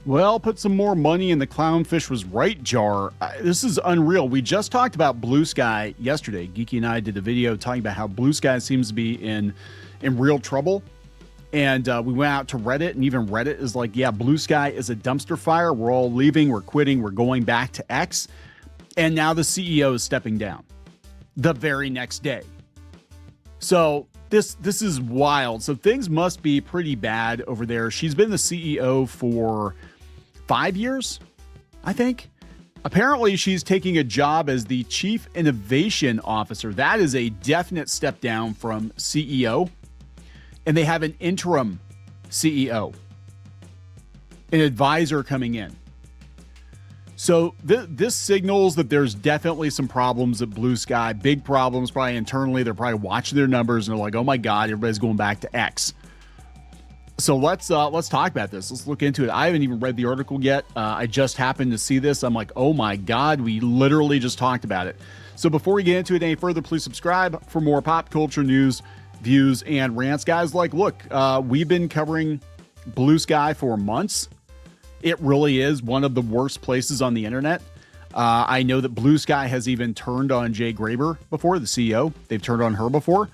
Well, put some more money in the Clownfish was right jar. This is unreal. We just talked about Bluesky yesterday. Geeky and I did a video talking about how Bluesky seems to be in real trouble. And we went out to Reddit, and even Reddit is like, yeah, Bluesky is a dumpster fire. We're all leaving. We're quitting. We're going back to X. And now the CEO is stepping down the very next day. So this is wild. So things must be pretty bad over there. She's been the CEO for 5 years, I think. Apparently, she's taking a job as the Chief Innovation Officer. That is a definite step down from CEO. And they have an interim CEO, an advisor coming in. So this signals that there's definitely some problems at Bluesky, big problems probably internally. They're probably watching their numbers and they're like, oh my God, everybody's going back to X. So let's talk about this. Let's look into it. I haven't even read the article yet. I just happened to see this. I'm like, oh my God, we literally just talked about it. So before we get into it any further, please subscribe for more pop culture news, views, and rants. Guys, like, look, we've been covering Bluesky for months. It really is one of the worst places on the internet. I know that Bluesky has even turned on Jay Graber before, the CEO. They've turned on her before.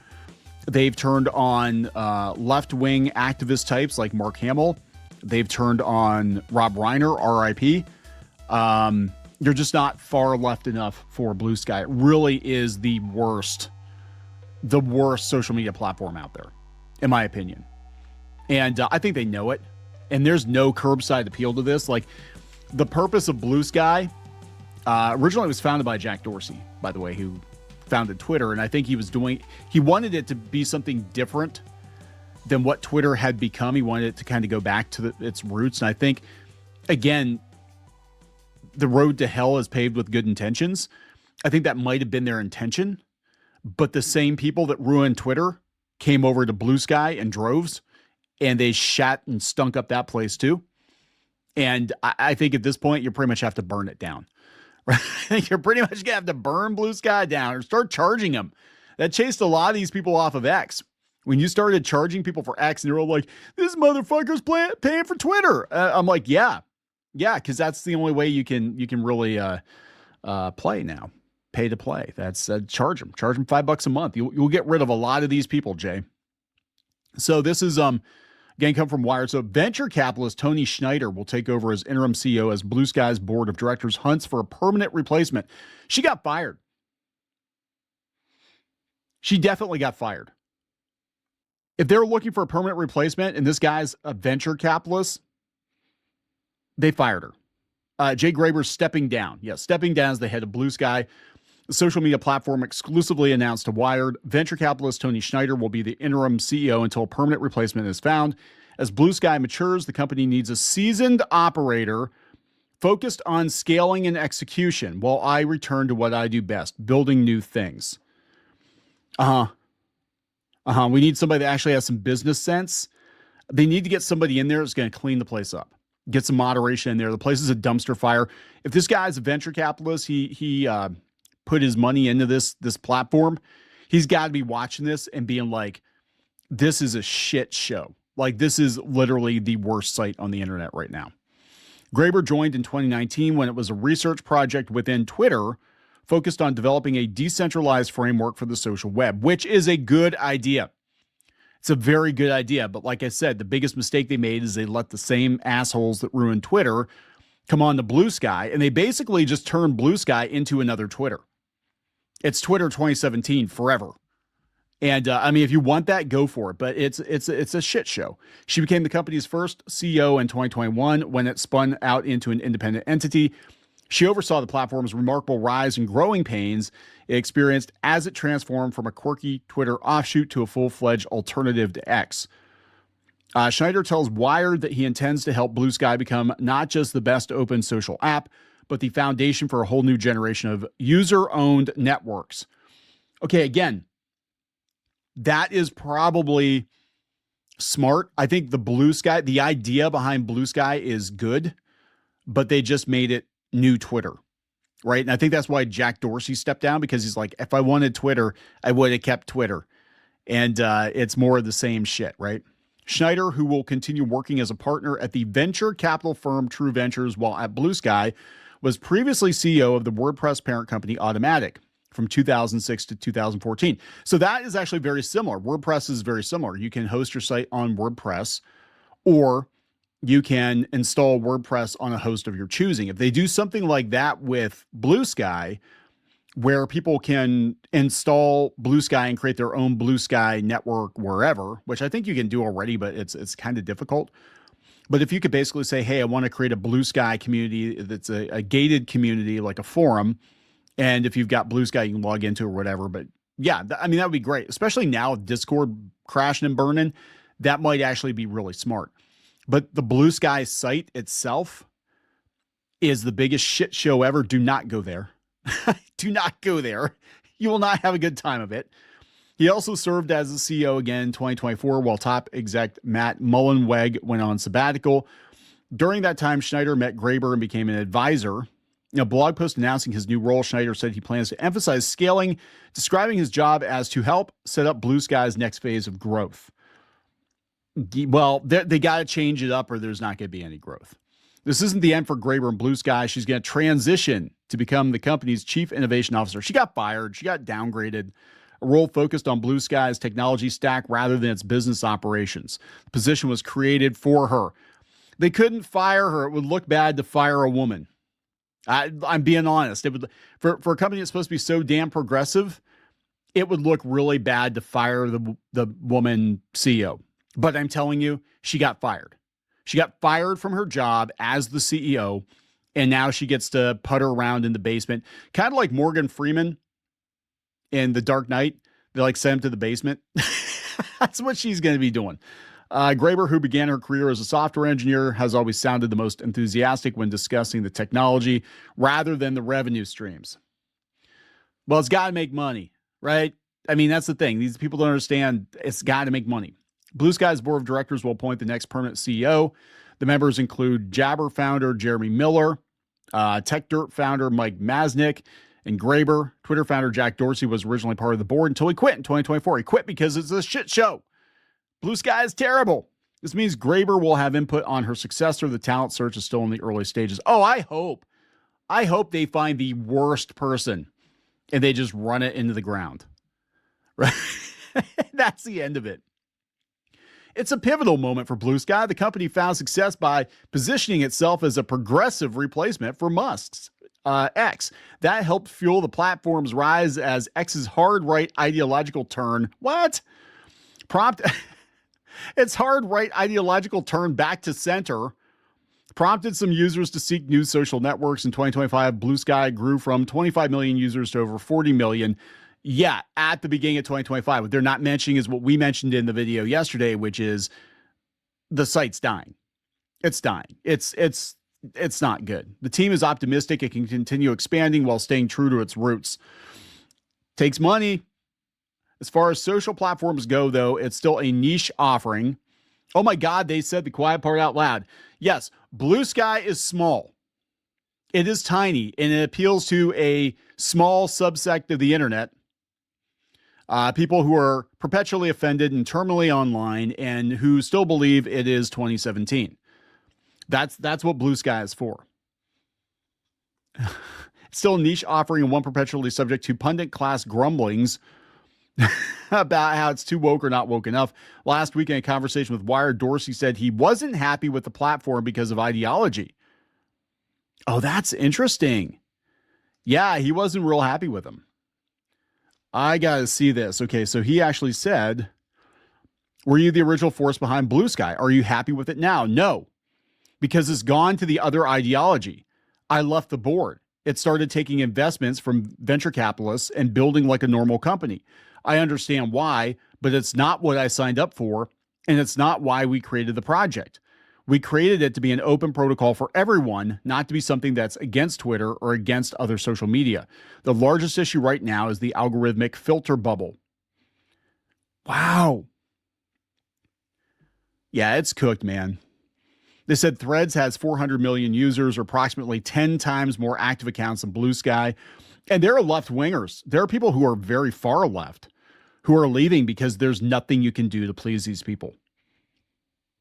They've turned on left-wing activist types like Mark Hamill. They've turned on Rob Reiner, RIP. You're just not far left enough for Bluesky. It really is the worst social media platform out there, in my opinion. And I think they know it. And there's no curbside appeal to this. Like, the purpose of Bluesky, originally it was founded by Jack Dorsey, by the way, who founded Twitter. And I think he wanted it to be something different than what Twitter had become. He wanted it to kind of go back to its roots. And I think, again, the road to hell is paved with good intentions. I think that might have been their intention. But the same people that ruined Twitter came over to Bluesky in droves. And they shat and stunk up that place too. And I think at this point, you pretty much have to burn it down. Right? I think you're pretty much going to have to burn Bluesky down or start charging them. That chased a lot of these people off of X. When you started charging people for X, and they're all like, this motherfucker's paying for Twitter. I'm like, yeah, because that's the only way you can really play now. Pay to play. That's charge them $5 a month. You'll get rid of a lot of these people, Jay. So this is again, come from Wired. So venture capitalist Tony Schneider will take over as interim CEO as Bluesky's board of directors hunts for a permanent replacement. She got fired. She definitely got fired. If they're looking for a permanent replacement and this guy's a venture capitalist, they fired her. Jay Graber's stepping down. Yes, stepping down as the head of Bluesky. The social media platform exclusively announced to Wired, venture capitalist Tony Schneider will be the interim CEO until a permanent replacement is found. As Bluesky matures, the company needs a seasoned operator focused on scaling and execution while I return to what I do best, building new things. We need somebody that actually has some business sense. They need to get somebody in there that's going to clean the place up. Get some moderation in there. The place is a dumpster fire. If this guy's a venture capitalist, he put his money into this platform, he's got to be watching this and being like, this is a shit show. Like, this is literally the worst site on the internet right now. Graber joined in 2019 when it was a research project within Twitter focused on developing a decentralized framework for the social web, which is a good idea. It's a very good idea. But like I said, the biggest mistake they made is they let the same assholes that ruined Twitter come on to Bluesky, and they basically just turned Bluesky into another Twitter. It's Twitter 2017 forever. And I mean, if you want that, go for it. But it's a shit show. She became the company's first CEO in 2021 when it spun out into an independent entity. She oversaw the platform's remarkable rise and growing pains it experienced as it transformed from a quirky Twitter offshoot to a full-fledged alternative to X. Schneider tells Wired that he intends to help Bluesky become not just the best open social app, but the foundation for a whole new generation of user-owned networks. Okay, again, that is probably smart. I think the idea behind Bluesky is good, but they just made it new Twitter, right? And I think that's why Jack Dorsey stepped down, because he's like, if I wanted Twitter, I would have kept Twitter. And it's more of the same shit, right? Schneider, who will continue working as a partner at the venture capital firm True Ventures while at Bluesky, was previously CEO of the WordPress parent company Automattic from 2006 to 2014. So that is actually very similar. WordPress is very similar. You can host your site on WordPress, or you can install WordPress on a host of your choosing. If they do something like that with Bluesky, where people can install Bluesky and create their own Bluesky network wherever, which I think you can do already, but it's kind of difficult. But if you could basically say, hey, I want to create a Bluesky community that's a gated community, like a forum, and if you've got Bluesky, you can log into or whatever. But yeah, I mean, that would be great, especially now with Discord crashing and burning. That might actually be really smart. But the Bluesky site itself is the biggest shit show ever. Do not go there. Do not go there. You will not have a good time of it. He also served as the CEO again in 2024 while top exec Matt Mullenweg went on sabbatical. During that time, Schneider met Graeber and became an advisor. In a blog post announcing his new role, Schneider said he plans to emphasize scaling, describing his job as to help set up Bluesky's next phase of growth. Well, they got to change it up or there's not going to be any growth. This isn't the end for Graeber and Bluesky. She's going to transition to become the company's chief innovation officer. She got fired. She got downgraded. A role focused on Bluesky's technology stack rather than its business operations. The position was created for her. They couldn't fire her. It would look bad to fire a woman. I'm being honest. It would, for a company that's supposed to be so damn progressive, it would look really bad to fire the woman CEO. But I'm telling you, she got fired. She got fired from her job as the CEO, and now she gets to putter around in the basement, kind of like Morgan Freeman in The Dark Knight. They like send him to the basement. That's what she's going to be doing. Graeber, who began her career as a software engineer, has always sounded the most enthusiastic when discussing the technology rather than the revenue streams. Well, it's got to make money, right? I mean, that's the thing. These people don't understand. It's got to make money. Bluesky's board of directors will appoint the next permanent CEO. The members include Jabber founder Jeremy Miller, TechDirt founder Mike Masnick, and Graeber. Twitter founder Jack Dorsey was originally part of the board until he quit in 2024. He quit because it's a shit show. Bluesky is terrible. This means Graeber will have input on her successor. The talent search is still in the early stages. Oh, I hope they find the worst person and they just run it into the ground. Right? That's the end of it. It's a pivotal moment for Bluesky. The company found success by positioning itself as a progressive replacement for Musk's X. That helped fuel the platform's rise as X's hard right ideological turn. What? Its hard right ideological turn back to center prompted some users to seek new social networks. In 2025, Bluesky grew from 25 million users to over 40 million. Yeah, at the beginning of 2025. What they're not mentioning is what we mentioned in the video yesterday, which is the site's dying. It's dying. It's not good. The team is optimistic it can continue expanding while staying true to its roots. Takes money. As far as social platforms go, though, it's still a niche offering. Oh my God, they said the quiet part out loud. Yes, Bluesky is small. It is tiny, and it appeals to a small subsect of the internet. People who are perpetually offended and terminally online and who still believe it is 2017. That's what Bluesky is for. It's still a niche offering and one perpetually subject to pundit class grumblings about how it's too woke or not woke enough. Last week in a conversation with Wired, Dorsey said he wasn't happy with the platform because of ideology. Oh, that's interesting. Yeah, he wasn't real happy with him. I got to see this. Okay, so he actually said, were you the original force behind Bluesky? Are you happy with it now? No, because it's gone to the other ideology. I left the board. It started taking investments from venture capitalists and building like a normal company. I understand why, but it's not what I signed up for, and it's not why we created the project. We created it to be an open protocol for everyone, not to be something that's against Twitter or against other social media. The largest issue right now is the algorithmic filter bubble. Wow. Yeah, it's cooked, man. They said Threads has 400 million users, or approximately 10 times more active accounts than Bluesky. And there are left-wingers. There are people who are very far left who are leaving because there's nothing you can do to please these people.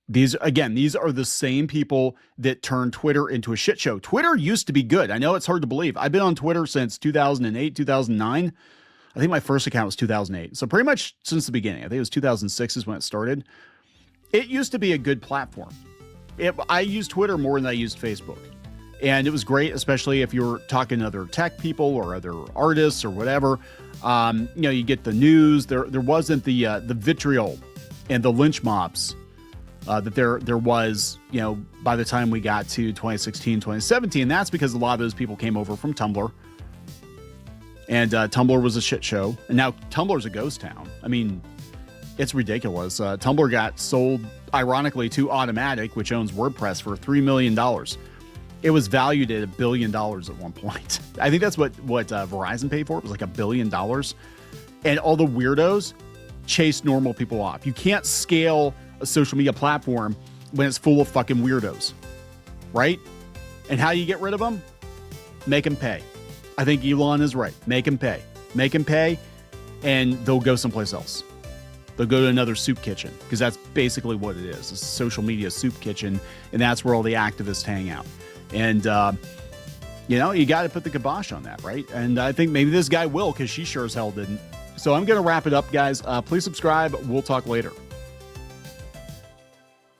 These are the same people that turned Twitter into a shit show. Twitter used to be good. I know it's hard to believe. I've been on Twitter since 2008, 2009. I think my first account was 2008. So pretty much since the beginning. I think it was 2006 is when it started. It used to be a good platform. I used Twitter more than I used Facebook. And it was great, especially if you're talking to other tech people or other artists or whatever. You get the news. There wasn't the vitriol and the lynch mobs that there was, by the time we got to 2016, 2017. That's because a lot of those people came over from Tumblr. And Tumblr was a shit show. And now Tumblr's a ghost town. I mean, it's ridiculous. Tumblr got sold, ironically, to Automatic, which owns WordPress, for $3 million. It was valued at $1 billion at one point. I think that's what Verizon paid for. It was like $1 billion. And all the weirdos chase normal people off. You can't scale a social media platform when it's full of fucking weirdos, right? And how do you get rid of them? Make them pay. I think Elon is right. Make them pay. Make them pay, and they'll go someplace else. They'll go to another soup kitchen, because that's basically what it is. It's a social media soup kitchen, and that's where all the activists hang out. And, you got to put the kibosh on that, right? And I think maybe this guy will, because she sure as hell didn't. So I'm going to wrap it up, guys. Please subscribe. We'll talk later.